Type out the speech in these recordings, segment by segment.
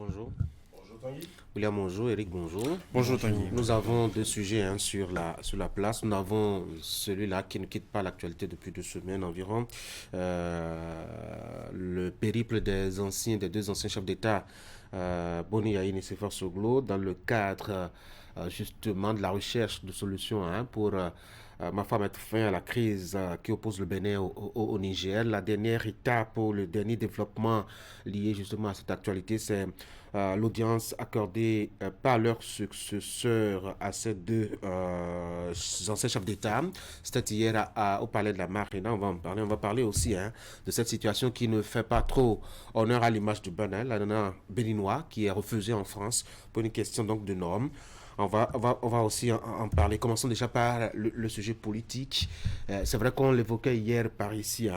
bonjour. Bonjour Tanguy. William, bonjour. Eric, bonjour. Bonjour Tanguy. Nous avons deux sujets sur la place. Nous avons celui-là qui ne quitte pas l'actualité depuis 2 semaines environ. Le périple des deux anciens chefs d'État, Boni Yaïn et Séfor Soglo, dans le cadre justement de la recherche de solutions pour mettre fin à la crise qui oppose le Bénin au Niger. La dernière étape ou le dernier développement lié justement à cette actualité, c'est l'audience accordée par leur successeur à ces deux anciens chefs d'État. C'était hier au palais de la Marina. On va en parler. On va parler aussi de cette situation qui ne fait pas trop honneur à l'image du Bénin, la nana béninois qui est refusée en France pour une question donc de normes. On va aussi en parler. Commençons déjà par le sujet politique. C'est vrai qu'on l'évoquait hier par ici.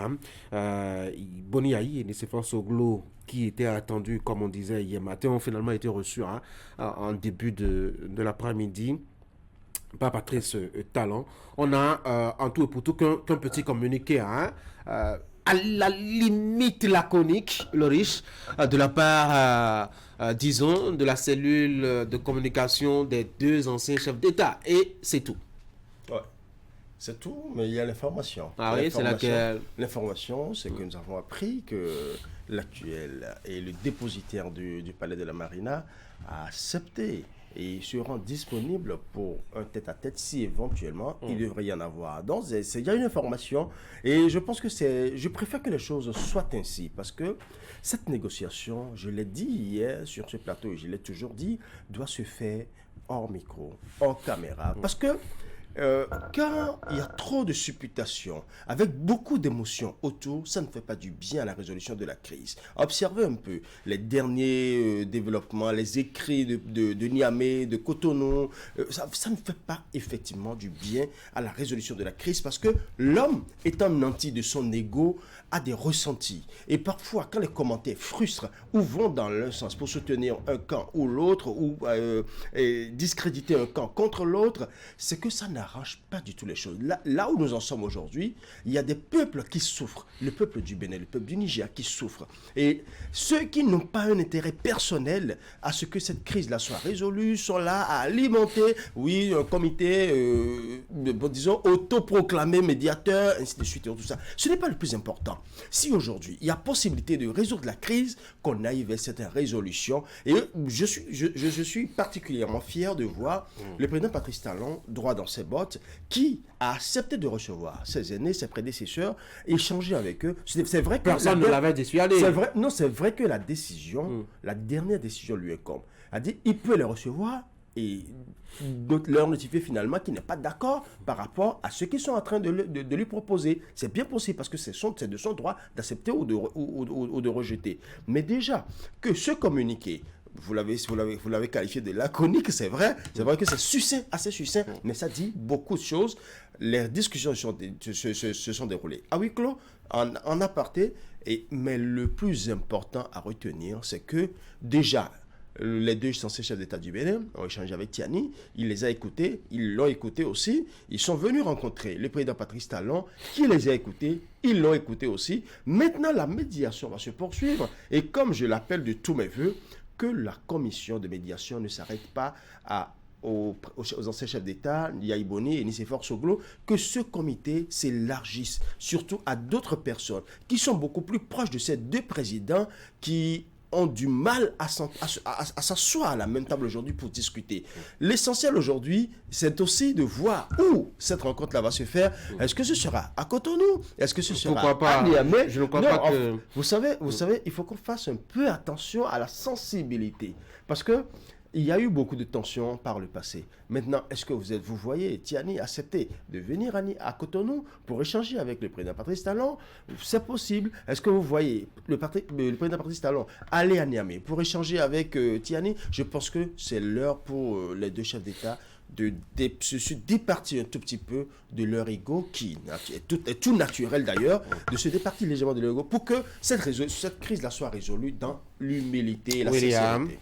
Boni Yayi et Nicéphore Soglo, qui étaient attendus, comme on disait hier matin, ont finalement été reçus en début de l'après-midi par Patrice Talon. On a en tout et pour tout qu'un petit communiqué à la limite laconique, le riche, de la part, disons, de la cellule de communication des deux anciens chefs d'État. Et c'est tout. Ouais, c'est tout, mais il y a l'information. Ah oui, c'est laquelle? L'information, c'est que nous avons appris que l'actuel et le dépositaire du palais de la Marina a accepté et se rend disponible pour un tête-à-tête si éventuellement il devrait y en avoir. Donc il y a une information et je pense que je préfère que les choses soient ainsi parce que cette négociation, je l'ai dit hier sur ce plateau et je l'ai toujours dit, doit se faire hors micro, hors caméra. Parce que quand il y a trop de supputations, avec beaucoup d'émotions autour, ça ne fait pas du bien à la résolution de la crise. Observez un peu les derniers développements, les écrits de Niamey, de Cotonou. Ça ne fait pas effectivement du bien à la résolution de la crise parce que l'homme, étant nanti de son ego, a des ressentis. Et parfois, quand les commentaires frustrent ou vont dans l'un sens pour soutenir un camp ou l'autre, ou discréditer un camp contre l'autre, c'est que ça n'arrange pas du tout les choses. Là où nous en sommes aujourd'hui, il y a des peuples qui souffrent. Le peuple du Bénin, le peuple du Niger qui souffre. Et ceux qui n'ont pas un intérêt personnel à ce que cette crise-là soit résolue, sont là à alimenter, oui, un comité, disons, autoproclamé médiateur, ainsi de suite, et tout ça. Ce n'est pas le plus important. Si aujourd'hui, il y a possibilité de résoudre la crise, qu'on aille vers cette résolution. Et je suis particulièrement fier de voir le président Patrice Talon, droit dans ses bottes, qui a accepté de recevoir ses aînés, ses prédécesseurs, échanger avec eux. C'est vrai que personne ne l'avait dissuadé. C'est vrai que la décision, la dernière décision lui incombe. Elle a dit, il peut les recevoir et leur notifier finalement qu'il n'est pas d'accord par rapport à ce qu'ils sont en train de lui proposer. C'est bien possible parce que c'est de son droit d'accepter ou de rejeter. Mais déjà, que ce communiqué, vous l'avez qualifié de laconique, c'est vrai que c'est succinct, assez succinct, mais ça dit beaucoup de choses. Les discussions se sont déroulées à huis clos, en aparté, mais le plus important à retenir, c'est que déjà, les deux anciens chefs d'État du Bénin ont échangé avec Tiani, il les a écoutés, ils l'ont écouté aussi, ils sont venus rencontrer le président Patrice Talon, qui les a écoutés, ils l'ont écouté aussi. Maintenant, la médiation va se poursuivre, et comme je l'appelle de tous mes voeux, que la commission de médiation ne s'arrête pas aux anciens chefs d'État, Yayi Boni et Nicéphore Soglo, que ce comité s'élargisse, surtout à d'autres personnes qui sont beaucoup plus proches de ces deux présidents qui ont du mal à s'asseoir à la même table aujourd'hui pour discuter. L'essentiel aujourd'hui, c'est aussi de voir où cette rencontre-là va se faire. Est-ce que ce sera à Cotonou? Est-ce que ce sera à Niamey? Je ne crois pas que... Vous savez, il faut qu'on fasse un peu attention à la sensibilité. Parce que il y a eu beaucoup de tensions par le passé. Maintenant, est-ce que vous voyez Tiani accepter de venir à Cotonou pour échanger avec le président Patrice Talon? C'est possible. Est-ce que vous voyez le président Patrice Talon aller à Niamey pour échanger avec Tiani? Je pense que c'est l'heure pour les deux chefs d'État de se départir un tout petit peu de leur ego, qui est tout naturel d'ailleurs, de se départir légèrement de leur ego pour que cette crise-là soit résolue dans l'humilité et la sincérité.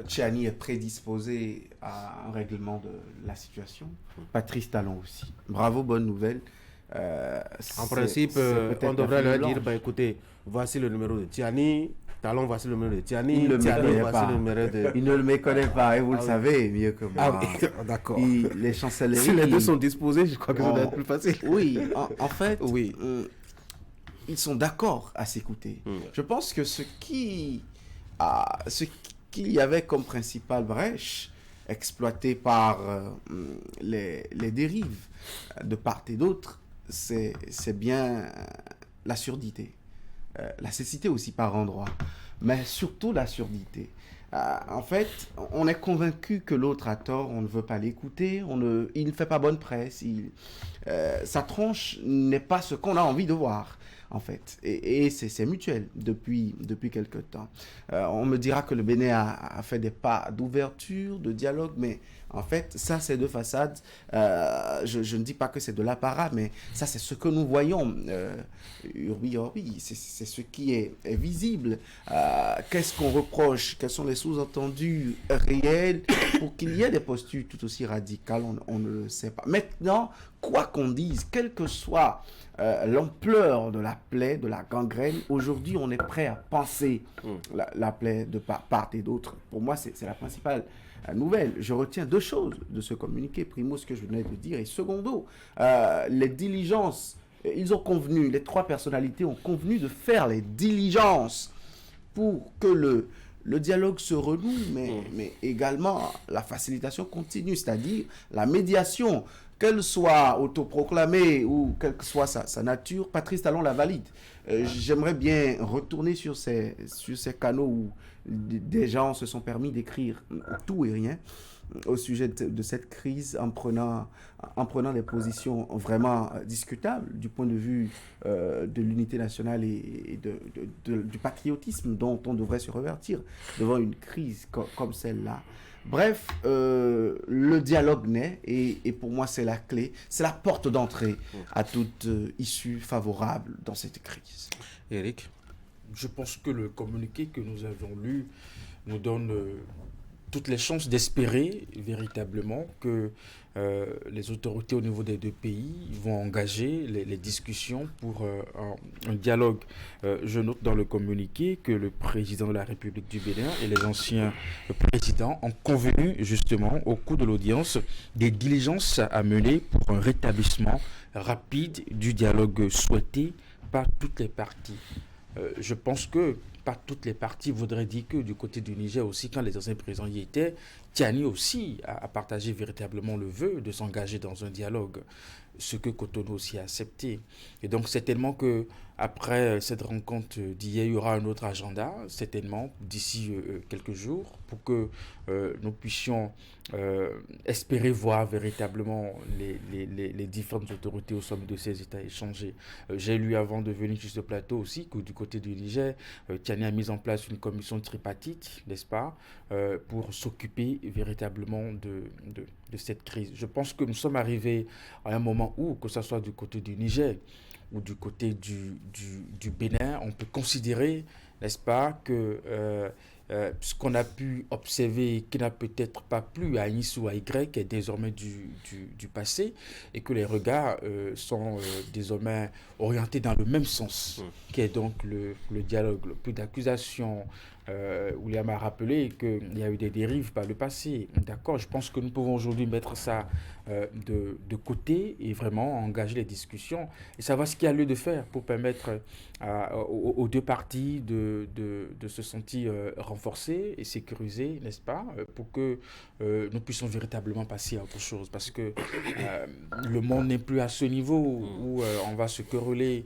Tiani est prédisposé à un règlement de la situation. Patrice Talon aussi. Bravo, bonne nouvelle. En principe, on devrait leur dire, écoutez, voici le numéro de Tiani, Talon, voici le numéro de Tiani. Il ne le Tiani, méconnaît voici pas. le numéro de... Il ne le méconnaît pas, et vous le oui. savez mieux que moi. Ah oui, d'accord. Les chancelleries... Si les deux sont disposés, je crois que ça doit être plus facile. Oui, en fait, Oui. Ils sont d'accord à s'écouter. Je pense que ce qu'il y avait comme principale brèche exploitée par les dérives de part et d'autre, c'est bien la surdité. La cécité aussi par endroits, mais surtout la surdité. En fait, on est convaincu que l'autre a tort, on ne veut pas l'écouter, il ne fait pas bonne presse, sa tronche n'est pas ce qu'on a envie de voir. En fait, et c'est mutuel depuis quelque temps. On me dira que le Bénin a fait des pas d'ouverture, de dialogue, mais en fait, ça, c'est de façade. Je ne dis pas que c'est de l'apparat, mais ça, c'est ce que nous voyons. Urbi orbi, c'est ce qui est visible. Qu'est-ce qu'on reproche? Quels sont les sous-entendus réels pour qu'il y ait des postures tout aussi radicales? On ne le sait pas. Maintenant, quoi qu'on dise, quelle que soit l'ampleur de la plaie, de la gangrène, aujourd'hui, on est prêt à penser la plaie de part et d'autre. Pour moi, c'est la principale nouvelle. Je retiens deux choses de ce communiqué. Primo, ce que je venais de dire, et secondo, les diligences, ils ont convenu, les trois personnalités ont convenu de faire les diligences pour que le dialogue se renoue, mais également la facilitation continue, c'est-à-dire la médiation, qu'elle soit autoproclamée ou quelle que soit sa nature. Patrice Talon la valide. J'aimerais bien retourner sur ces canaux où des gens se sont permis d'écrire tout et rien au sujet de cette crise en prenant des positions vraiment discutables du point de vue de l'unité nationale et du patriotisme dont on devrait se revertir devant une crise comme celle-là. Bref, le dialogue naît et pour moi c'est la clé, c'est la porte d'entrée à toute issue favorable dans cette crise. Eric? Je pense que le communiqué que nous avons lu nous donne toutes les chances d'espérer véritablement que les autorités au niveau des deux pays vont engager les discussions pour un dialogue. Je note dans le communiqué que le président de la République du Bénin et les anciens présidents ont convenu justement au cours de l'audience des diligences à mener pour un rétablissement rapide du dialogue souhaité par toutes les parties. Je pense que pas toutes les parties voudraient dire que du côté du Niger aussi, quand les anciens présidents y étaient, Tiani aussi a partagé véritablement le vœu de s'engager dans un dialogue, ce que Cotonou aussi a accepté. Et donc certainement que après cette rencontre d'hier, il y aura un autre agenda, certainement d'ici quelques jours, pour que nous puissions espérer voir véritablement les différentes autorités au sommet de ces États échanger. J'ai lu avant de venir sur ce plateau aussi que du côté du Niger, Tiani a mis en place une commission tripartite, n'est-ce pas, pour s'occuper véritablement de cette crise. Je pense que nous sommes arrivés à un moment où, que ce soit du côté du Niger ou du côté du Bénin, on peut considérer, n'est-ce pas, que ce qu'on a pu observer qui n'a peut-être pas plu à X ou à Y est désormais du passé et que les regards sont désormais orientés dans le même sens, qui est donc le dialogue. Plus d'accusations. William a rappelé qu'il y a eu des dérives par le passé. D'accord, je pense que nous pouvons aujourd'hui mettre ça de côté et vraiment engager les discussions et savoir ce qu'il y a lieu de faire pour permettre aux deux parties de se sentir renforcées et sécurisées, n'est-ce pas, pour que nous puissions véritablement passer à autre chose. Parce que le monde n'est plus à ce niveau où on va se quereller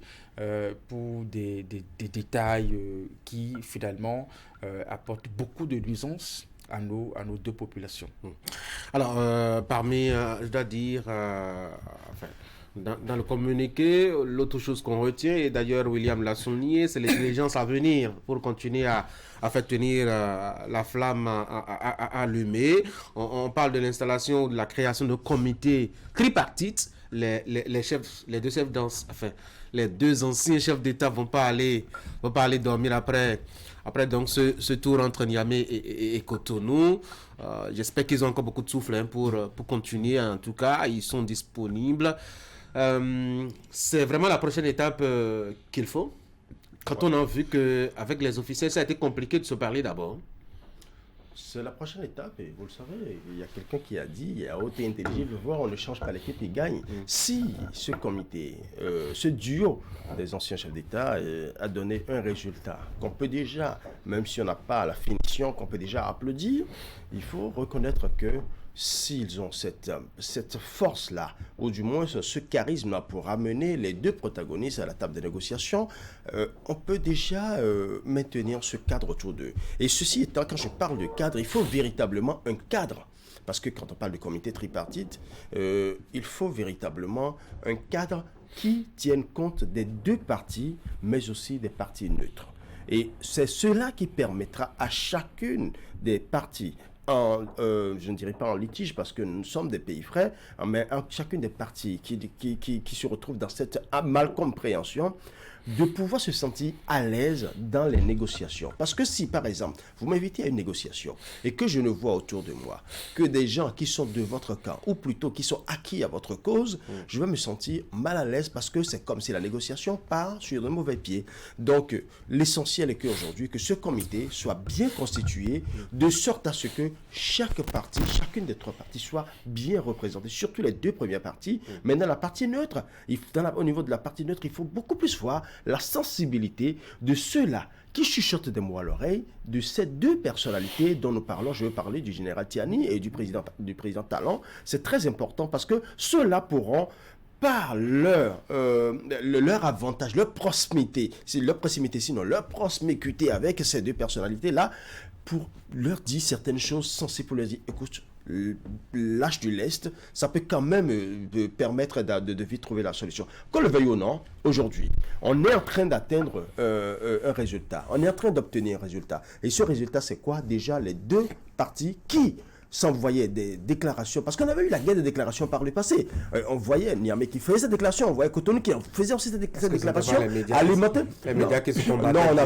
pour des détails qui finalement apportent beaucoup de nuisances à nos deux populations. Alors, je dois dire, dans le communiqué, l'autre chose qu'on retient, et d'ailleurs William l'a souligné, c'est les diligences à venir pour continuer à faire tenir la flamme allumée. On parle de l'installation, de la création de comités tripartites. Les deux anciens chefs d'État vont pas aller dormir après donc ce tour entre Niamey et Cotonou. J'espère qu'ils ont encore beaucoup de souffle pour continuer. En tout cas, ils sont disponibles. C'est vraiment la prochaine étape qu'il faut. Quand on a vu qu'avec les officiels, ça a été compliqué de se parler d'abord. C'est la prochaine étape, et vous le savez, il y a quelqu'un qui a dit, à haute et intelligible, voir, on ne change pas l'équipe, il gagne. Si ce comité, ce duo des anciens chefs d'État a donné un résultat qu'on peut déjà, même si on n'a pas la finition, qu'on peut déjà applaudir, il faut reconnaître que s'ils ont cette force-là, ou du moins ce charisme-là pour amener les deux protagonistes à la table des négociations, on peut déjà maintenir ce cadre autour d'eux. Et ceci étant, quand je parle de cadre, il faut véritablement un cadre. Parce que quand on parle de comité tripartite, il faut véritablement un cadre qui tienne compte des deux parties, mais aussi des parties neutres. Et c'est cela qui permettra à chacune des parties, je ne dirais pas en litige parce que nous sommes des pays frères, mais chacune des parties qui se retrouvent dans cette malcompréhension, de pouvoir se sentir à l'aise dans les négociations. Parce que si, par exemple, vous m'invitez à une négociation et que je ne vois autour de moi que des gens qui sont de votre camp, ou plutôt qui sont acquis à votre cause, je vais me sentir mal à l'aise parce que c'est comme si la négociation part sur de mauvais pieds. Donc, l'essentiel est qu'aujourd'hui, que ce comité soit bien constitué, de sorte à ce que chaque partie, chacune des trois parties soit bien représentée, surtout les deux premières parties. Mais dans la partie neutre, au niveau de la partie neutre, il faut beaucoup plus voir la sensibilité de ceux-là qui chuchotent des mots à l'oreille, de ces deux personnalités dont nous parlons. Je veux parler du général Tiani et du président Talon. C'est très important parce que ceux-là pourront, par leur avantage, leur proximité, sinon leur proximité avec ces deux personnalités-là, pour leur dire certaines choses sensées, pour leur dire, écoute, l'âge du lest, ça peut quand même permettre de vite trouver la solution. Qu'on le veuille ou non, aujourd'hui, on est en train d'atteindre un résultat. On est en train d'obtenir un résultat. Et ce résultat, c'est quoi? Déjà, les deux parties qui s'envoyaient des déclarations, parce qu'on avait eu la guerre des déclarations par le passé. On voyait Niamey qui faisait cette déclaration, on voyait Cotonou qui faisait aussi cette déclaration alimentaire. Les médias qui se combattent. Non, on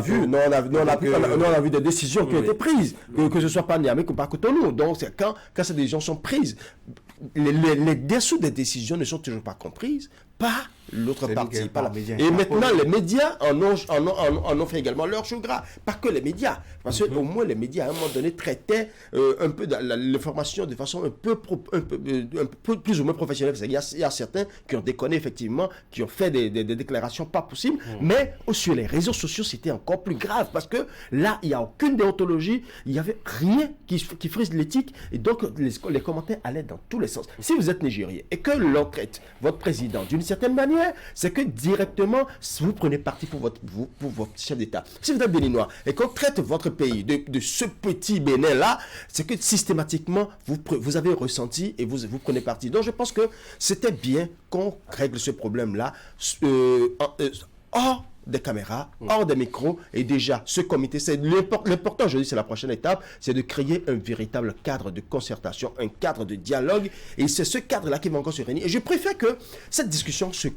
a vu des décisions qui ont été prises, que ce soit pas Niamey ou pas Cotonou. Donc, c'est quand ces décisions sont prises, les dessous des décisions ne sont toujours pas comprises par l'autre partie. Et maintenant, les médias en ont fait également leur chou gras. Pas que les médias. Parce qu'au moins, les médias, à un moment donné, traitaient un peu l'information de façon un peu plus ou moins professionnelle. Il y a certains qui ont déconné, effectivement, qui ont fait des déclarations pas possibles. Mais sur les réseaux sociaux, c'était encore plus grave. Parce que là, il n'y a aucune déontologie. Il n'y avait rien qui frise l'éthique. Et donc, les commentaires allaient dans tous les sens. Si vous êtes Nigérien et que l'on traite votre président d'une certaine manière, c'est que directement, vous prenez parti pour votre chef d'État. Si vous êtes béninois et qu'on traite votre pays de ce petit Bénin-là, c'est que systématiquement, vous avez ressenti et vous prenez parti. Donc, je pense que c'était bien qu'on règle ce problème-là hors des caméras, hors des micros, et déjà, ce comité, c'est l'important, je dis, c'est la prochaine étape, c'est de créer un véritable cadre de concertation, un cadre de dialogue, et c'est ce cadre-là qui va encore se réunir. Et je préfère que cette discussion se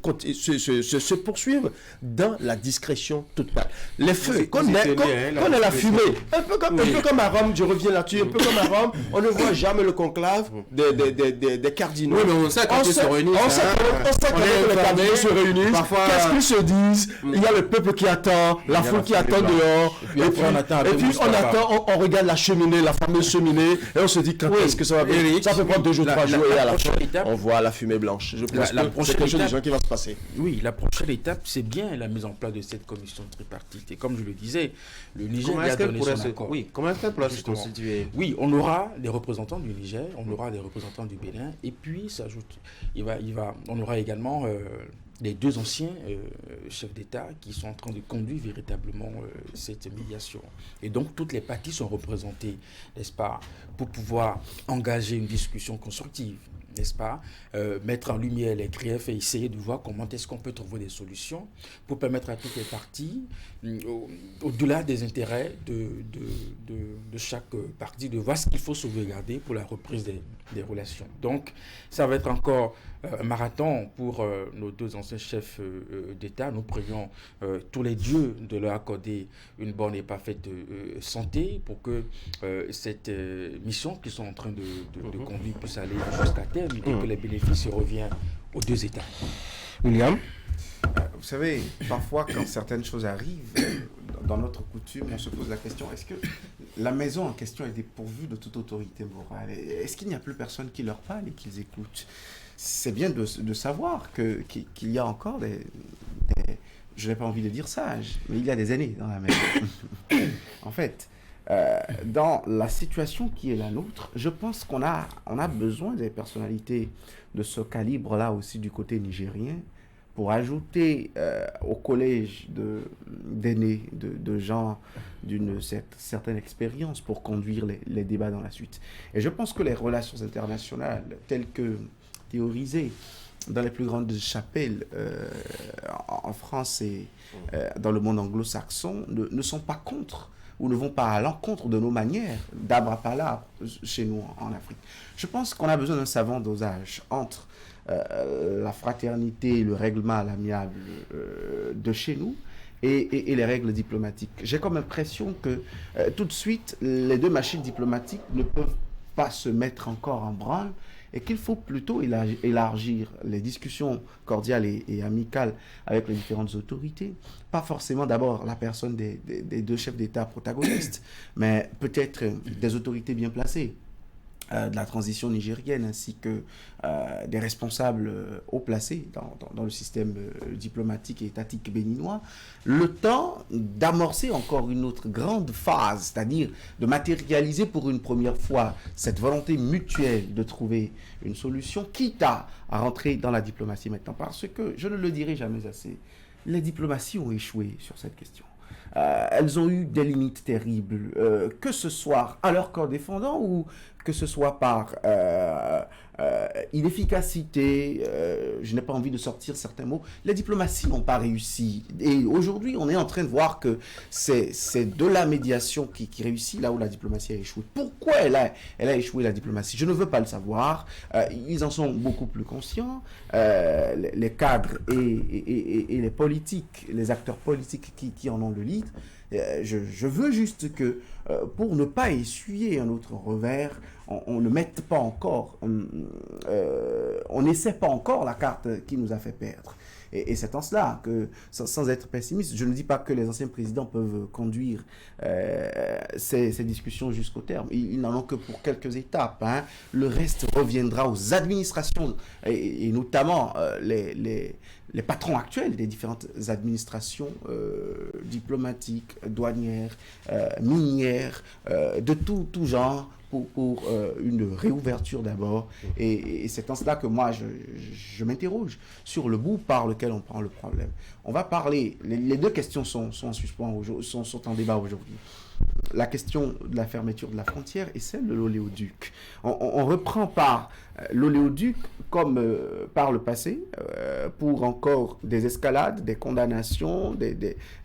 poursuive dans la discrétion toute part. Les feux, qu'on ait la fumée, un peu comme à Rome, je reviens là-dessus, un peu comme à Rome, on ne voit jamais le conclave des cardinaux. Oui, mais on sait quand ils se réunissent. On sait quand les cardinaux se réunissent, qu'est-ce qu'ils se disent, il y a le peuple qui attend, la foule qui attend dehors, et puis on attend, on regarde la cheminée, la fameuse cheminée, et on se dit quand est-ce que ça va venir. Ça peut prendre 2 jours, 3 jours, et à la fin, on voit la fumée blanche. Je pense que c'est quelque chose de gens qui va se passer. Oui, la prochaine étape, c'est bien la mise en place de cette commission tripartite. Et comme je le disais, le Niger a donné son accord. Oui, comment est-ce qu'elle pourra se constituer? Oui, on aura des représentants du Niger, on aura des représentants du Bénin, et puis s'ajoute, on aura également les 2 anciens chefs d'État qui sont en train de conduire véritablement cette médiation. Et donc, toutes les parties sont représentées, n'est-ce pas, pour pouvoir engager une discussion constructive, n'est-ce pas, mettre en lumière les griefs et essayer de voir comment est-ce qu'on peut trouver des solutions pour permettre à toutes les parties, au-delà des intérêts de chaque partie, de voir ce qu'il faut sauvegarder pour la reprise des relations. Donc, ça va être encore un marathon pour nos 2 anciens chefs d'État. Nous prions tous les dieux de leur accorder une bonne et parfaite santé pour que cette mission qu'ils sont en train de conduire puisse aller jusqu'à terme et que les bénéfices reviennent aux 2 États. William? Vous savez, parfois quand certaines choses arrivent, dans notre coutume, on se pose la question, est-ce que la maison en question est dépourvue de toute autorité morale? Est-ce qu'il n'y a plus personne qui leur parle et qu'ils écoutent? C'est bien de savoir qu'il y a encore je n'ai pas envie de dire sages, mais il y a des aînés dans la maison. En fait, dans la situation qui est la nôtre, je pense qu'on a besoin des personnalités de ce calibre-là aussi du côté nigérien pour ajouter au collège d'aînés, de gens d'une certaine expérience pour conduire les débats dans la suite. Et je pense que les relations internationales telles que théorisées dans les plus grandes chapelles en France et dans le monde anglo-saxon ne sont pas contre ou ne vont pas à l'encontre de nos manières d'arbre à palabre chez nous en Afrique. Je pense qu'on a besoin d'un savant dosage entre la fraternité et le règlement à l'amiable de chez nous et les règles diplomatiques. J'ai comme impression que tout de suite, les deux machines diplomatiques ne peuvent pas se mettre encore en branle et qu'il faut plutôt élargir les discussions cordiales et amicales avec les différentes autorités. Pas forcément d'abord la personne des deux chefs d'État protagonistes, mais peut-être des autorités bien placées de la transition nigérienne ainsi que des responsables haut placés dans le système diplomatique et étatique béninois, le temps d'amorcer encore une autre grande phase, c'est-à-dire de matérialiser pour une première fois cette volonté mutuelle de trouver une solution, quitte à rentrer dans la diplomatie maintenant, parce que, je ne le dirai jamais assez, les diplomaties ont échoué sur cette question. Elles ont eu des limites terribles, que ce soit à leur corps défendant ou que ce soit par inefficacité, je n'ai pas envie de sortir certains mots, les diplomaties n'ont pas réussi. Et aujourd'hui, on est en train de voir que c'est de la médiation qui réussit là où la diplomatie a échoué. Pourquoi elle a échoué, la diplomatie? Je ne veux pas le savoir. Ils en sont beaucoup plus conscients. Les cadres et les politiques, les acteurs politiques qui en ont le lead. Je veux juste que pour ne pas essuyer un autre revers, on ne mette pas encore, on n'essaie pas encore la carte qui nous a fait perdre. Et c'est en cela que, sans être pessimiste, je ne dis pas que les anciens présidents peuvent conduire ces discussions jusqu'au terme. Ils n'en ont que pour quelques étapes. Hein. Le reste reviendra aux administrations et notamment les patrons actuels des différentes administrations diplomatiques, douanières, minières, de tout genre, pour une réouverture d'abord. Et c'est en cela que moi, je m'interroge sur le bout par lequel on prend le problème. On va parler, les deux questions sont en suspens, sont en débat aujourd'hui. La question de la fermeture de la frontière et celle de l'oléoduc. On reprend par l'oléoduc comme par le passé pour encore des escalades, des condamnations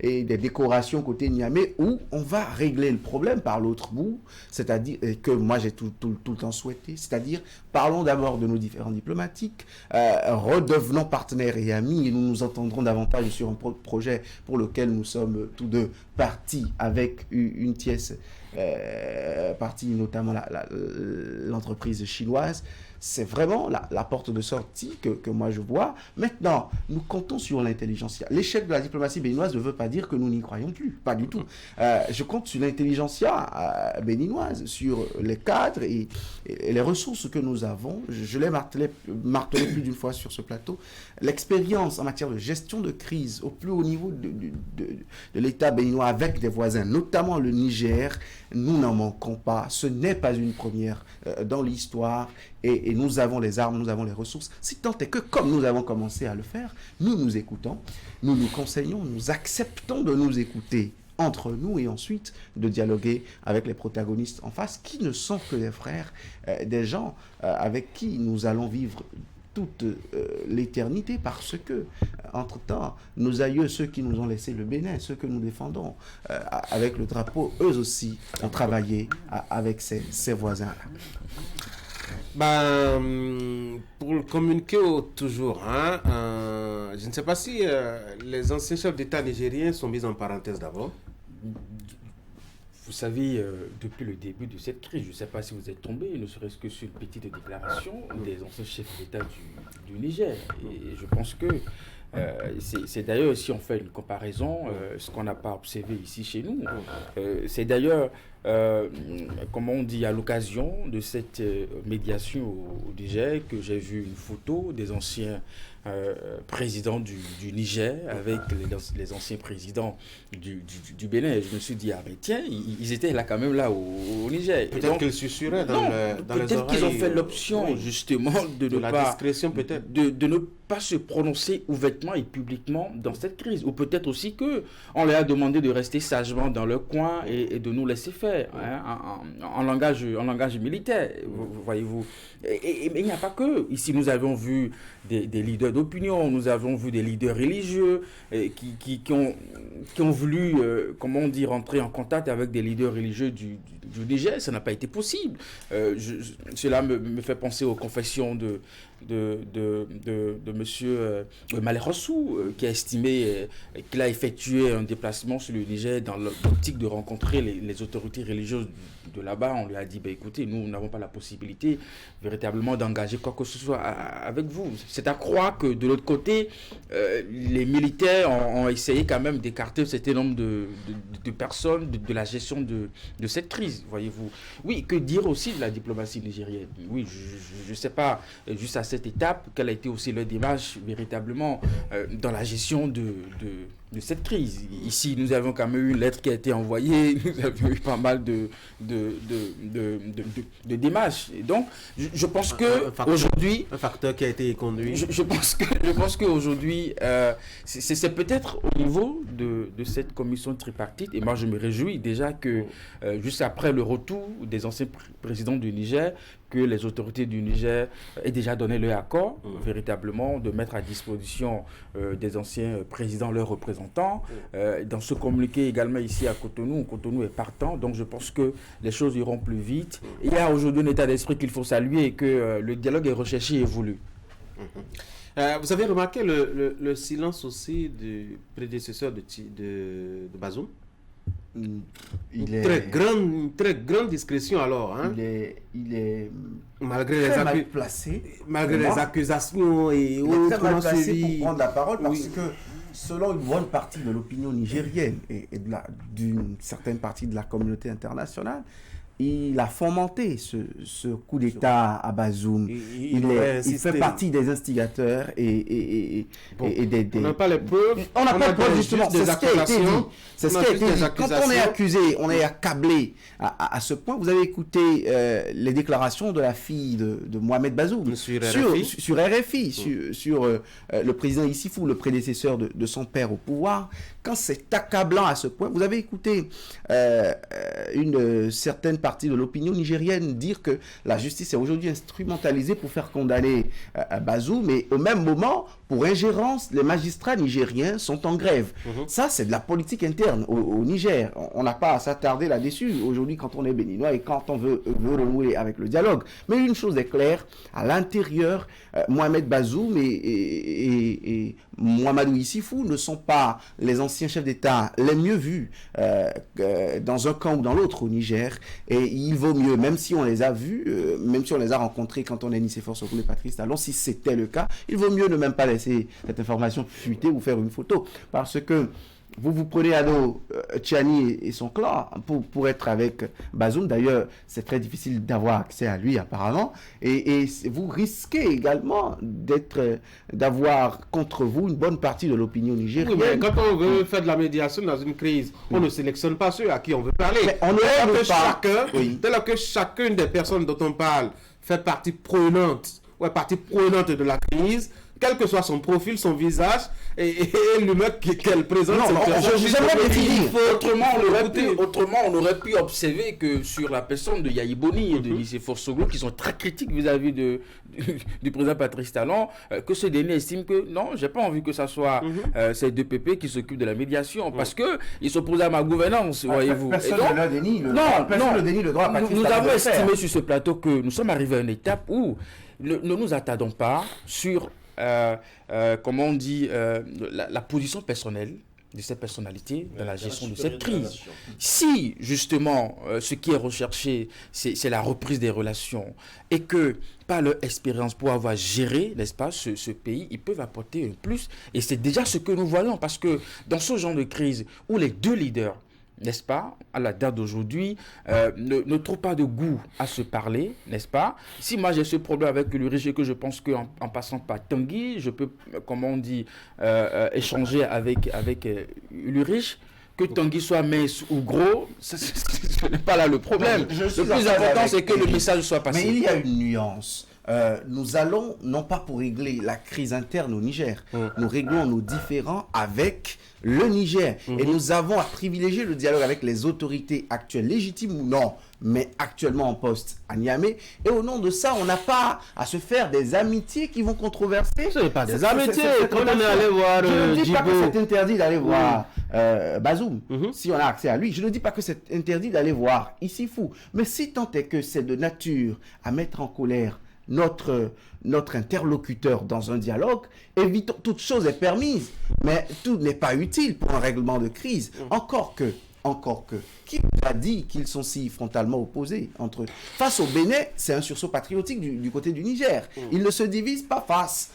et des décorations côté Niamey où on va régler le problème par l'autre bout, c'est-à-dire que moi j'ai tout le temps souhaité, c'est-à-dire parlons d'abord de nos différents diplomatiques, redevenons partenaires et amis et nous nous entendrons davantage sur un projet pour lequel nous sommes tous deux partis avec une tierce partie, notamment l'entreprise chinoise. C'est vraiment la porte de sortie que moi je vois. Maintenant, nous comptons sur l'intelligentsia. L'échec de la diplomatie béninoise ne veut pas dire que nous n'y croyons plus, pas du tout. Je compte sur l'intelligentsia béninoise, sur les cadres et les ressources que nous avons. Je l'ai martelé plus d'une fois sur ce plateau. L'expérience en matière de gestion de crise au plus haut niveau de l'État béninois avec des voisins, notamment le Niger, nous n'en manquons pas. Ce n'est pas une première dans l'histoire et nous avons les armes, nous avons les ressources. Si tant est que, comme nous avons commencé à le faire, nous nous écoutons, nous nous conseillons, nous acceptons de nous écouter entre nous et ensuite de dialoguer avec les protagonistes en face qui ne sont que des frères, des gens avec qui nous allons vivre toute l'éternité parce que, entre-temps, nos aïeux, ceux qui nous ont laissé le Bénin, ceux que nous défendons avec le drapeau, eux aussi ont travaillé avec ces voisins-là. Pour le communiquer toujours, hein, je ne sais pas si les anciens chefs d'État nigériens sont mis en parenthèse d'abord. Vous savez, depuis le début de cette crise, je ne sais pas si vous êtes tombé, ne serait-ce que sur une petite déclaration des anciens chefs d'État du Niger. Et je pense que C'est d'ailleurs, si on fait une comparaison, ce qu'on n'a pas observé ici chez nous, c'est d'ailleurs, comment on dit, à l'occasion de cette médiation au Niger, que j'ai vu une photo des anciens président du Niger avec les anciens présidents du Bénin. Et je me suis dit, ah mais tiens, ils étaient là quand même là au Niger. Peut-être qu'ils susurraient dans les oreilles. Peut-être qu'ils ont fait l'option justement de ne pas... discrétion peut-être. De ne pas se prononcer ouvertement et publiquement dans cette crise. Ou peut-être aussi qu'on leur a demandé de rester sagement dans leur coin et de nous laisser faire, hein, en langage militaire, voyez-vous. Mais il n'y a pas que. Ici, nous avons vu des leaders d'opinion, nous avons vu des leaders religieux qui ont voulu, comment on dit, rentrer en contact avec des leaders religieux du Niger. Ça n'a pas été possible. Cela me fait penser aux confessions de monsieur Malek Rossou, qui a estimé qu'il a effectué un déplacement sur le Niger dans l'optique de rencontrer les autorités religieuses de là-bas. On lui a dit, écoutez, nous n'avons pas la possibilité véritablement d'engager quoi que ce soit avec vous. C'est à croire que de l'autre côté, les militaires ont essayé quand même d'écarter un certain nombre de personnes de la gestion de cette crise, voyez-vous. Oui, que dire aussi de la diplomatie nigérienne? Oui, je ne sais pas, juste à cette étape, quelle a été aussi leur démarche véritablement dans la gestion de cette crise. Ici, nous avons quand même eu une lettre qui a été envoyée, nous avions eu pas mal de démarches. Et donc, je pense que aujourd'hui... Un facteur qui a été conduit. Je pense qu'aujourd'hui, c'est peut-être au niveau de cette commission tripartite, et moi je me réjouis déjà que juste après le retour des anciens présidents du Niger, que les autorités du Niger aient déjà donné leur accord, véritablement, de mettre à disposition des anciens présidents leurs représentants. Dans ce communiqué également ici à Cotonou est partant, donc je pense que les choses iront plus vite. Il y a aujourd'hui un état d'esprit qu'il faut saluer et que le dialogue est recherché et voulu. Vous avez remarqué le silence aussi du prédécesseur de Bazoum? Une très grande discrétion alors. Hein? Il est malgré très mal placé. Malgré les accusations et autres. Il est très mal placé pour prendre la parole parce que selon une bonne partie de l'opinion nigérienne et d'une certaine partie de la communauté internationale, il a fomenté ce coup d'État à Bazoum. Il fait partie des instigateurs et des... On n'a pas les preuves. On n'a pas les preuves, justement. C'est ce qui a été dit. C'est ce qui a été dit. Quand on est accusé, on est accablé à ce point. Vous avez écouté les déclarations de la fille de Mohamed Bazoum sur RFI, sur le président Issifou, le prédécesseur de son père au pouvoir. Quand c'est accablant à ce point, vous avez écouté une certaine partie de l'opinion nigérienne dire que la justice est aujourd'hui instrumentalisée pour faire condamner Bazoum, mais au même moment, pour ingérence, les magistrats nigériens sont en grève. Ça, c'est de la politique interne au Niger. On n'a pas à s'attarder là-dessus aujourd'hui quand on est béninois et quand on veut renouer avec le dialogue. Mais une chose est claire, à l'intérieur, Mohamed Bazoum et Mahamadou Issifou ne sont pas les anciens chefs d'État les mieux vus dans un camp ou dans l'autre au Niger. Et il vaut mieux, même si on les a vus, même si on les a rencontrés quand on est Nicéphore Soglo et Patrice Talon, si c'était le cas, il vaut mieux ne même pas laisser cette information fuiter ou faire une photo. Parce que vous prenez Ado Tchani et son clan pour être avec Bazoum. D'ailleurs, c'est très difficile d'avoir accès à lui apparemment. Et vous risquez également d'avoir contre vous une bonne partie de l'opinion nigérienne. Oui, mais quand on veut faire de la médiation dans une crise, on ne sélectionne pas ceux à qui on veut parler. Mais on ne dès lors que chacune des personnes dont on parle fait partie prenante de la crise, quel que soit son profil, son visage et l'humeur qu'elle présente. Autrement, on aurait pu observer que sur la personne de Yahi Boni et de Nicéphore Soglo, qui sont très critiques vis-à-vis du président Patrice Talon, que ce dernier estime que non, j'ai pas envie que ça soit ces deux PP qui s'occupent de la médiation, parce que ils s'opposent à ma gouvernance, voyez-vous. Personne ne dénie le droit à Patrice Talon. Nous avons estimé sur ce plateau que nous sommes arrivés à une étape où ne nous attardons pas sur comment on dit, la position personnelle de ces personnalités dans la gestion de cette crise. Si, justement, ce qui est recherché, c'est la reprise des relations et que, par leur expérience, pour avoir géré, n'est-ce pas, ce pays, ils peuvent apporter un plus. Et c'est déjà ce que nous voyons, parce que dans ce genre de crise où les deux leaders, n'est-ce pas, à la date d'aujourd'hui, ne trouvent pas de goût à se parler, n'est-ce pas? Si moi j'ai ce problème avec Ulrich et que je pense qu'en passant par Tanguy, je peux, comment on dit, échanger avec Ulrich, que Tanguy soit mince ou gros, ce n'est pas là le problème. Le plus important, c'est que le message soit passé. Mais il y a une nuance. Nous allons, non pas pour régler la crise interne au Niger, nous réglons nos différends avec le Niger. Et nous avons à privilégier le dialogue avec les autorités actuelles, légitimes ou non, mais actuellement en poste à Niamey. Et au nom de ça, on n'a pas à se faire des amitiés qui vont controverser. Ce n'est pas des amitiés. Quand on est allé voir je ne dis pas que Djibo. c'est interdit d'aller voir Bazoum, si on a accès à lui. Je ne dis pas que c'est interdit d'aller voir Issifou. Mais si tant est que c'est de nature à mettre en colère notre interlocuteur dans un dialogue, évitons, toute chose est permise, mais tout n'est pas utile pour un règlement de crise. Encore que, qui a dit qu'ils sont si frontalement opposés entre eux? Face au Bénin, c'est un sursaut patriotique du côté du Niger. Ils ne se divisent pas face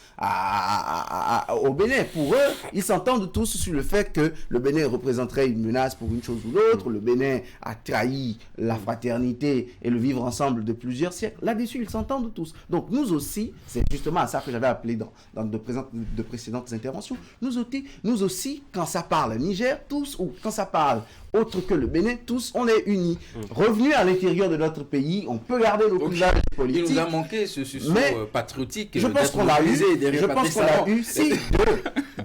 au Bénin. Pour eux, ils s'entendent tous sur le fait que le Bénin représenterait une menace pour une chose ou l'autre. Le Bénin a trahi la fraternité et le vivre ensemble de plusieurs siècles. Là-dessus, ils s'entendent tous. Donc nous aussi, c'est justement à ça que j'avais appelé dans de précédentes interventions, nous aussi, quand ça parle Niger, tous, ou quand ça parle autre que le Bénin, tous, on est unis. Revenus à l'intérieur de notre pays, on peut garder nos clivages politiques. Il nous a manqué ce sursaut patriotique. Je pense qu'on l'a eu. Je pense qu'on l'a eu. Si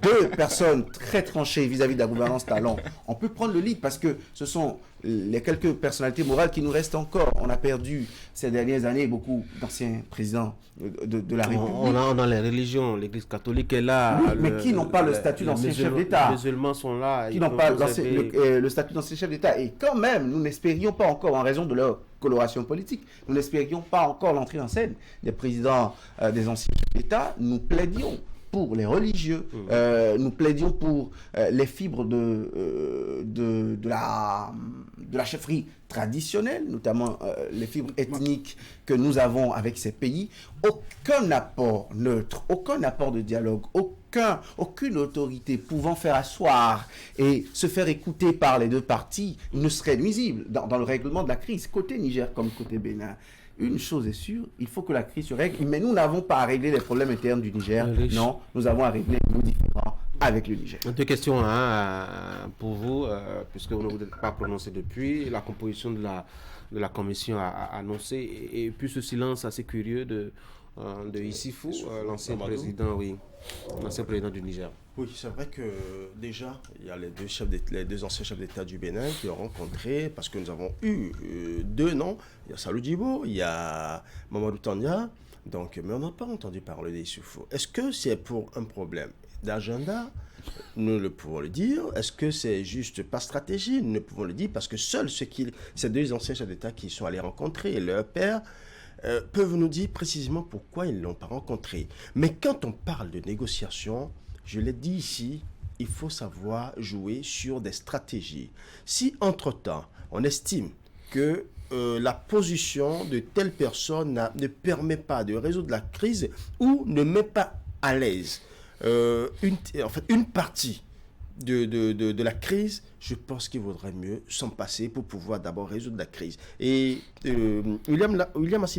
deux personnes très tranchées vis-à-vis de la gouvernance talent, on peut prendre le lead parce que ce sont les quelques personnalités morales qui nous restent encore. On a perdu ces dernières années beaucoup d'anciens présidents de la République. On a les religions, l'Église catholique est là. Oui, mais qui n'ont pas le statut d'ancien chef d'État. Les musulmans sont là. Qui n'ont pas le statut d'ancien chef d'État. Et quand même, nous n'espérions pas encore, en raison de leur coloration politique, nous n'espérions pas encore l'entrée en scène des présidents des anciens chefs d'État. Nous plaidions pour les religieux, nous plaidions pour les fibres de la chefferie traditionnelle, notamment les fibres ethniques que nous avons avec ces pays. Aucun apport neutre, aucun apport de dialogue, aucune autorité pouvant faire asseoir et se faire écouter par les deux parties ne serait nuisible dans le règlement de la crise, côté Niger comme côté Bénin. Une chose est sûre, il faut que la crise se règle, mais nous n'avons pas à régler les problèmes internes du Niger. Non, nous avons à régler nos différends avec le Niger. Deux questions pour vous, puisque vous ne vous êtes pas prononcé depuis. La composition de la commission a annoncé, et puis ce silence assez curieux de Issifou, l'ancien président du Niger. Oui, c'est vrai que déjà, il y a les deux anciens chefs d'État du Bénin qui ont rencontré, parce que nous avons eu deux noms. Il y a Salou Djibo, il y a Mamadou Tandja, mais on n'a pas entendu parler d'Issoufou. Est-ce que c'est pour un problème d'agenda? Nous le pouvons le dire. Est-ce que c'est juste par stratégie? Nous ne pouvons le dire parce que seuls ces deux anciens chefs d'État qui sont allés rencontrer et leur père peuvent nous dire précisément pourquoi ils ne l'ont pas rencontré. Mais quand on parle de négociation, je l'ai dit ici, il faut savoir jouer sur des stratégies. Si, entre-temps, on estime que la position de telle personne ne permet pas de résoudre la crise ou ne met pas à l'aise une partie de la crise, je pense qu'il vaudrait mieux s'en passer pour pouvoir d'abord résoudre la crise. Et William l'a si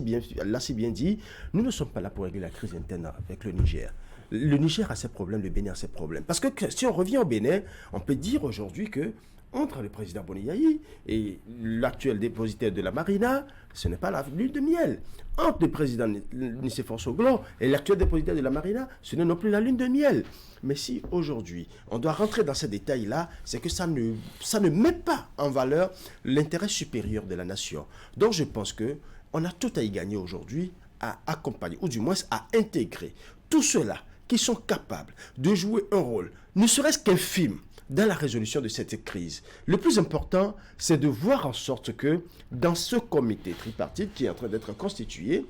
bien dit, nous ne sommes pas là pour régler la crise interne avec le Niger. Le Niger a ses problèmes, le Bénin a ses problèmes. Parce que si on revient au Bénin, on peut dire aujourd'hui que entre le président Boni Yayi et l'actuel dépositaire de la Marina, ce n'est pas la lune de miel. Entre le président Nicéphore Soglo et l'actuel dépositaire de la Marina, ce n'est non plus la lune de miel. Mais si aujourd'hui, on doit rentrer dans ces détails-là, c'est que ça ne met pas en valeur l'intérêt supérieur de la nation. Donc je pense qu'on a tout à y gagner aujourd'hui à accompagner, ou du moins à intégrer tous ceux-là qui sont capables de jouer un rôle, ne serait-ce qu'infime, dans la résolution de cette crise. Le plus important, c'est de voir en sorte que dans ce comité tripartite qui est en train d'être constitué,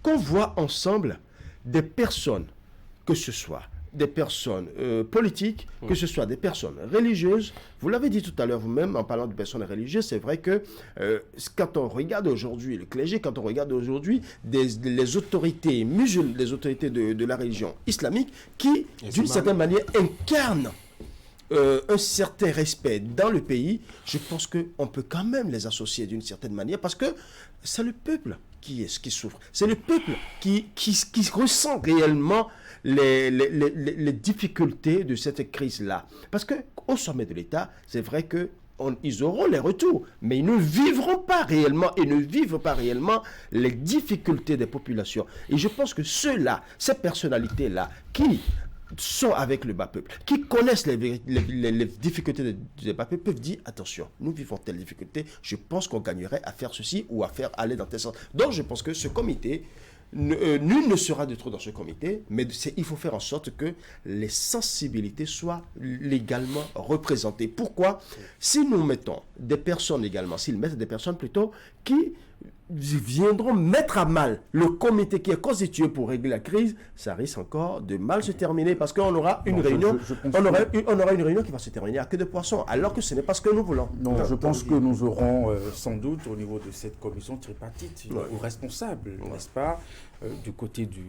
qu'on voit ensemble des personnes, que ce soit des personnes politiques, que ce soit des personnes religieuses. Vous l'avez dit tout à l'heure vous-même en parlant de personnes religieuses, c'est vrai que quand on regarde aujourd'hui le clergé, quand on regarde aujourd'hui les autorités musulmanes, les autorités de la religion islamique qui, d'une certaine manière, incarnent un certain respect dans le pays, je pense qu'on peut quand même les associer d'une certaine manière parce que c'est le peuple qui souffre. C'est le peuple qui ressent réellement les difficultés de cette crise-là. Parce qu'au sommet de l'État, c'est vrai qu'ils auront les retours, mais ils ne vivront pas réellement et ne vivent pas réellement les difficultés des populations. Et je pense que ceux-là, ces personnalités-là, qui sont avec le bas peuple, qui connaissent les difficultés du bas peuple, peuvent dire attention, nous vivons telle difficulté, je pense qu'on gagnerait à faire ceci ou à faire aller dans tel sens. Donc je pense que ce comité, nul ne sera de trop dans ce comité, mais il faut faire en sorte que les sensibilités soient légalement représentées. Pourquoi? Si nous mettons des personnes également, s'ils mettent des personnes plutôt qui viendront mettre à mal le comité qui est constitué pour régler la crise, ça risque encore de mal se terminer parce qu'on aura une réunion, on aura une réunion qui va se terminer à queue de poisson, alors que ce n'est pas ce que nous voulons. Non, je pense que nous aurons sans doute au niveau de cette commission tripartite aux responsables, n'est-ce pas, du côté du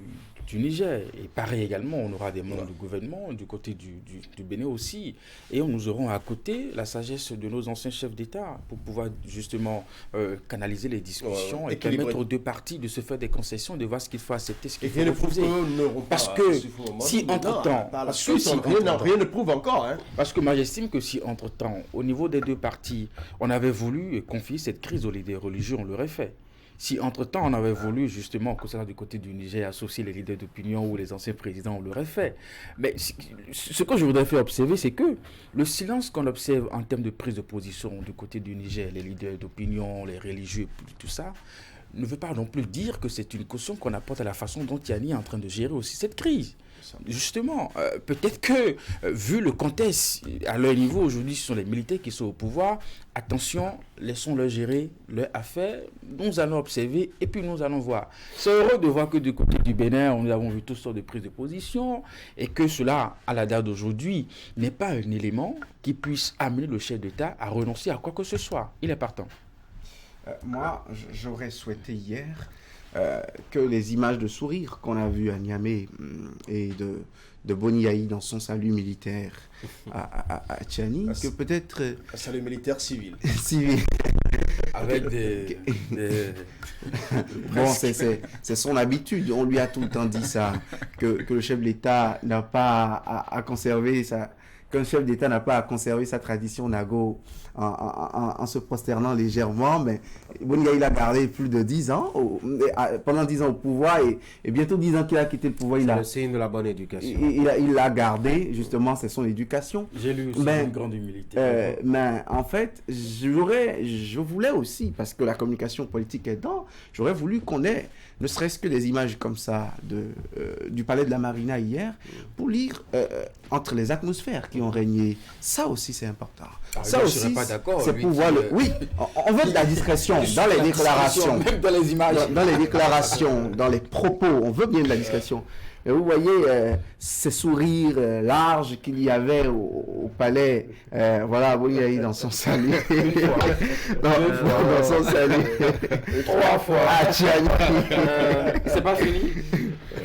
Niger. Et pareil également, on aura des membres du gouvernement, du côté du Bénin aussi. Et nous aurons à côté la sagesse de nos anciens chefs d'État pour pouvoir justement canaliser les discussions et permettre aux deux parties de se faire des concessions, de voir ce qu'il faut accepter, ce qu'il faut refuser. Parce que si entre-temps... Rien ne prouve encore. Parce que moi j'estime que si entre-temps, au niveau des deux parties, on avait voulu confier cette crise aux leaders religieux, on l'aurait fait. Si entre-temps on avait voulu justement, que ce soit du côté du Niger, associer les leaders d'opinion ou les anciens présidents, on l'aurait fait. Mais ce que je voudrais faire observer, c'est que le silence qu'on observe en termes de prise de position du côté du Niger, les leaders d'opinion, les religieux, tout ça, ne veut pas non plus dire que c'est une caution qu'on apporte à la façon dont Tiani est en train de gérer aussi cette crise. Justement, peut-être que, vu le contexte, à leur niveau, aujourd'hui, ce sont les militaires qui sont au pouvoir. Attention, laissons-leur gérer leurs affaires. Nous allons observer et puis nous allons voir. C'est heureux de voir que du côté du Bénin, nous avons vu toutes sortes de prises de position et que cela, à la date d'aujourd'hui, n'est pas un élément qui puisse amener le chef d'État à renoncer à quoi que ce soit. Il est partant. Moi, j'aurais souhaité hier que les images de sourire qu'on a vues à Niamey et de Boni Yayi dans son salut militaire à Tiani, que peut-être... Un salut militaire civil. Civil. Avec des... Bon, c'est son habitude. On lui a tout le temps dit ça, que le chef de l'État n'a pas à conserver qu'un chef d'État n'a pas à conserver sa tradition nago en se prosternant légèrement, mais Boni Yayi l'a gardé plus de 10 ans, pendant 10 ans au pouvoir, et bientôt 10 ans qu'il a quitté le pouvoir. C'est le signe de la bonne éducation. Il l'a gardé, justement, c'est son éducation. J'ai lu aussi une grande humilité. Mais en fait, je voulais aussi, parce que la communication politique est dedans, j'aurais voulu qu'on ait, ne serait-ce que des images comme ça du palais de la Marina hier, pour lire entre les atmosphères qui ont régné. Ça aussi, c'est important. Ça aussi, c'est pouvoir oui, on veut de la discrétion dans les déclarations, même dans les images, dans les déclarations, dans les propos, on veut bien de la discrétion. Et vous voyez ces sourires larges qu'il y avait au palais, voilà, Boni Yayi dans son salut. dans son salut. 3 fois. Ah, Tiani. C'est pas fini.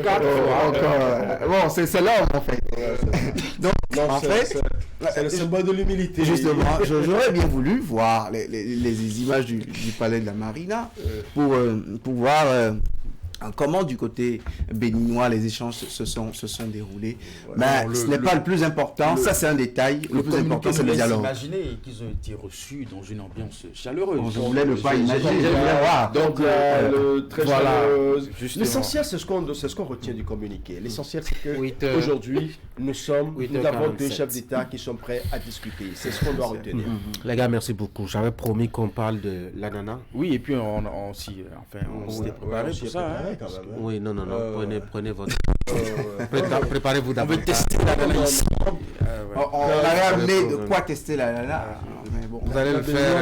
4 fois. Encore. Bon, c'est l'homme en fait. Donc, en fait, c'est le symbole de l'humilité. Justement, j'aurais bien voulu voir les images du palais de la Marina pour voir comment du côté béninois les échanges se sont déroulés. Mais ce n'est pas le plus important, ça c'est un détail. Le plus important c'est le dialogue. Imaginez qu'ils ont été reçus dans une ambiance chaleureuse. Je voulais ne pas imaginer, je voulais voir. Donc très chaleureuse. L'essentiel c'est ce qu'on retient du communiqué. L'essentiel c'est que aujourd'hui nous avons deux chefs d'État qui sont prêts à discuter. C'est ce qu'on doit retenir. Les gars, merci beaucoup. J'avais promis qu'on parle de l'ananas. Oui, et puis on s'était préparé pour ça. Quand même, hein. Oui, non, prenez votre... Préparez-vous d'abord. On veut tester l'ananas ici. On avait amené de quoi tester l'ananas. Mais bon. bon. Vous allez le faire.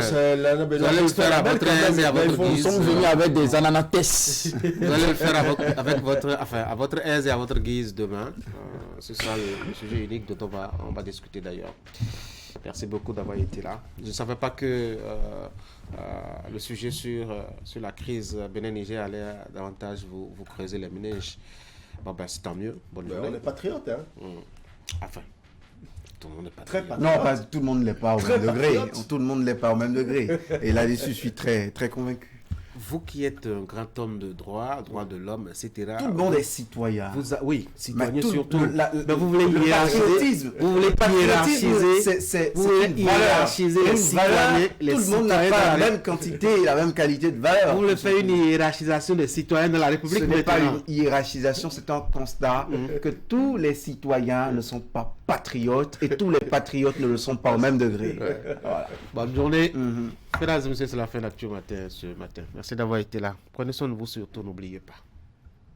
Vous allez le faire à votre aise et à votre Ils guise. sont venus avec des ananates. Vous allez le faire avec votre, enfin, à votre aise et à votre guise demain. Ce sera le sujet unique dont on va discuter d'ailleurs. Merci beaucoup d'avoir été là. Je ne savais pas que le sujet sur la crise Bénin-Niger allait davantage vous creuser les méninges. Bon, ben, c'est tant mieux. Bonne journée. On est patriote, hein. Enfin, tout le monde n'est pas Très d'accord. Non, parce que tout le monde ne l'est pas au même degré. patriote. Tout le monde ne l'est pas au même degré. Et là-dessus, je suis très, très convaincu. Vous qui êtes un grand homme de droit de l'homme, etc. Tout le monde est citoyen. Oui, Mais citoyen tout surtout. le Mais vous voulez le hiérarchiser. patriotisme, Vous voulez le patriotisme, hiérarchiser. c'est Vous voulez une valeur. hiérarchiser les Une citoyens. valeur. Les Tout le monde n'a citoyens pas dans la les- même quantité et la même qualité de valeur. Vous voulez faire une hiérarchisation des citoyens de la République Ce n'est pas maintenant. une hiérarchisation, c'est un constat que tous les citoyens ne sont pas patriotes et tous les patriotes ne le sont pas au même degré. Voilà. Bonne journée. Mhm. Mesdames et messieurs, c'est la fin d'Actu Matin ce matin. Merci d'avoir été là. Prenez soin de vous surtout, n'oubliez pas.